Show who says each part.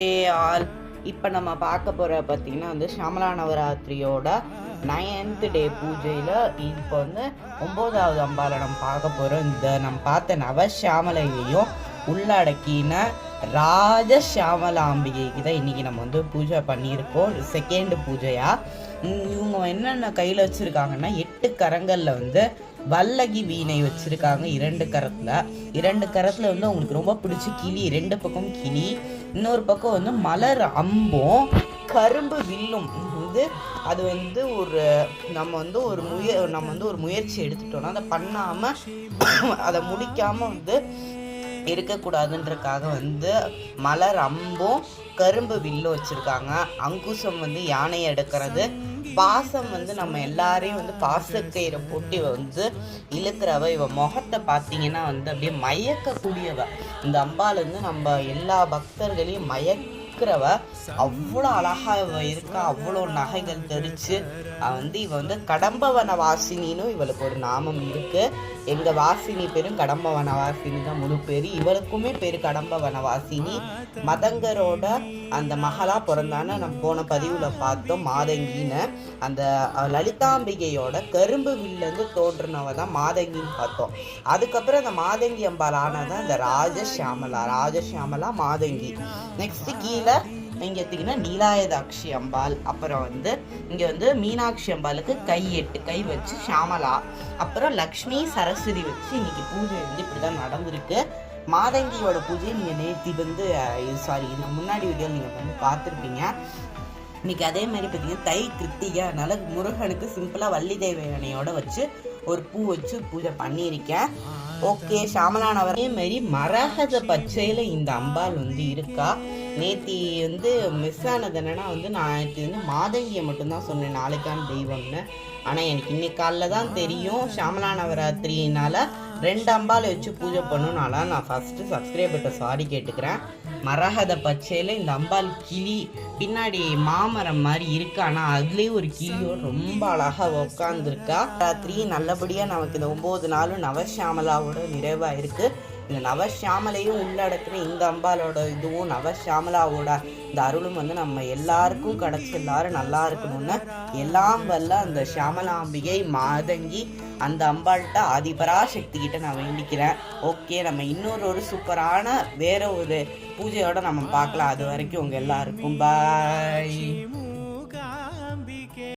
Speaker 1: All இப்போ நம்ம பார்க்க போகிற பார்த்திங்கன்னா வந்து ஷாமலா நவராத்திரியோட 9th டே பூஜையில் இப்போ வந்து 9வது அம்பாவை நம்ம பார்க்க போகிறோம். இந்த நம்ம பார்த்த நவஷாமலையையும் உள்ளடக்கின ராஜஷாமலாம்பிகைக்கு தான் இன்றைக்கி நம்ம வந்து பூஜை பண்ணியிருக்கோம். செகண்ட் பூஜையாக இவங்க என்னென்ன கையில் வச்சுருக்காங்கன்னா 8 கரங்களில் வந்து வல்லகி வீணை வச்சுருக்காங்க. 2 கரத்தில் வந்து அவங்களுக்கு ரொம்ப பிடிச்ச கிளி, 2 பக்கம் கிளி, இன்னொரு பக்கம் வந்து மலர் அம்பும் கரும்பு வில்லும் வந்து அது வந்து நம்ம வந்து ஒரு முயற்சி எடுத்துட்டோம்னா அதை பண்ணாமல் அதை முடிக்காமல் வந்து இருக்கக்கூடாதுன்றக்காக வந்து மலர் அம்பும் கரும்பு வில்லும் வச்சுருக்காங்க. அங்குசம் வந்து யானையை எடுக்கிறது, பாசம் வந்து நம்ம எல்லாரையும் வந்து பாசக்கயிறை போட்டு வந்து இழுக்கிறவ. இவ முகத்தை பார்த்தீங்கன்னா வந்து அப்படியே மயக்கக்கூடியவ. இந்த அம்பாள் வந்து நம்ம எல்லா பக்தர்களையும் மயக்கிறவ. அவ்வளோ அழகாக இருக்கா, அவ்வளோ நகைகள் தெரிச்சு வந்து இவ வந்து கடம்பவன வாசினின்னு இவளுக்கு ஒரு நாமம் இருக்கு. எங்க வாசினி பேரும் கடம்பவன வாசினி தான் முழு பேர். இவளுக்குமே பேர் கடம்பவன வாசினி. மதங்கரோட அந்த மகளா பிறந்தான்னு நம்ம போன பதிவுல பார்த்தோம். மாதங்கின்னு அந்த லலிதாம்பிகையோட கரும்பு வில்லேருந்து தோன்றினவ தான் மாதங்கின்னு பார்த்தோம். அதுக்கப்புறம் அந்த மாதங்கி அம்பாள் ஆனதான் இந்த ராஜஷாமலா மாதங்கி. நெக்ஸ்ட் கீழே இங்கே எடுத்திங்கன்னா நீலாயதாட்சி அம்பாள். அப்புறம் வந்து இங்கே வந்து மீனாட்சி அம்பாளுக்கு 8 கை வச்சு ஷாமலா. அப்புறம் லக்ஷ்மி சரஸ்வதி வச்சு இன்னைக்கு பூஜை வந்து இப்படி தான் நடந்திருக்கு. மாதங்கியோட பூஜையை நீங்கள் நேற்று வந்து இதுக்கு முன்னாடி வீடியோ நீங்கள் வந்து பார்த்துருப்பீங்க. இன்னைக்கு அதே மாதிரி பார்த்தீங்கன்னா தை கிருத்திகை, அதனால முருகனுக்கு சிம்பிளாக வள்ளி தேவயானையோட வச்சு ஒரு பூ வச்சு பூஜை பண்ணியிருக்கேன். ஓகே, ஷாமலானவர் அதே மாதிரி மரகத பச்சையில் இந்த அம்பாள் வந்து இருக்கா. நேத்தி வந்து மிஸ் ஆனது என்னன்னா வந்து நான் நேற்று வந்து மாதங்கியை மட்டும்தான் சொன்னேன் நாளைக்கான தெய்வம்னு. ஆனால் எனக்கு இன்னைக்கு காலைல தான் தெரியும் ஷாமலா நவராத்திரினால 2 அம்பாலை வச்சு பூஜை பண்ணணும்னால நான் ஃபஸ்ட்டு சப்ஸ்கிரைபர்கிட்ட சாரி கேட்டுக்கிறேன். மரகத பச்சையில் இந்த அம்பாள் கிளி பின்னாடி மாமரம் மாதிரி இருக்கு. ஆனால் அதுலேயும் ஒரு கிளியோட ரொம்ப அழகாக உட்காந்துருக்கா. ராத்திரி நல்லபடியாக நமக்கு இந்த 9 நாளும் நவஷாமலாவோட நிறைவாக இருக்குது. இந்த நவஷாமலையும் உள்ளடக்கின இந்த அம்பாலோட இதுவும் நவஷாமலாவோட இந்த அருளும் வந்து நம்ம எல்லாருக்கும் கிடச்சி எல்லாரும் நல்லா இருக்கணும்னு எல்லாம் வல்ல அந்த ஷாமலாம்பிகை மாதங்கி அந்த அம்பாள்கிட்ட ஆதிபராசக்தி கிட்ட நான் வேண்டிக்கிறேன். ஓகே, நம்ம இன்னொரு சூப்பரான வேற ஒரு பூஜையோட நம்ம பார்க்கலாம். அது வரைக்கும் உங்க எல்லாருக்கும் பாய்.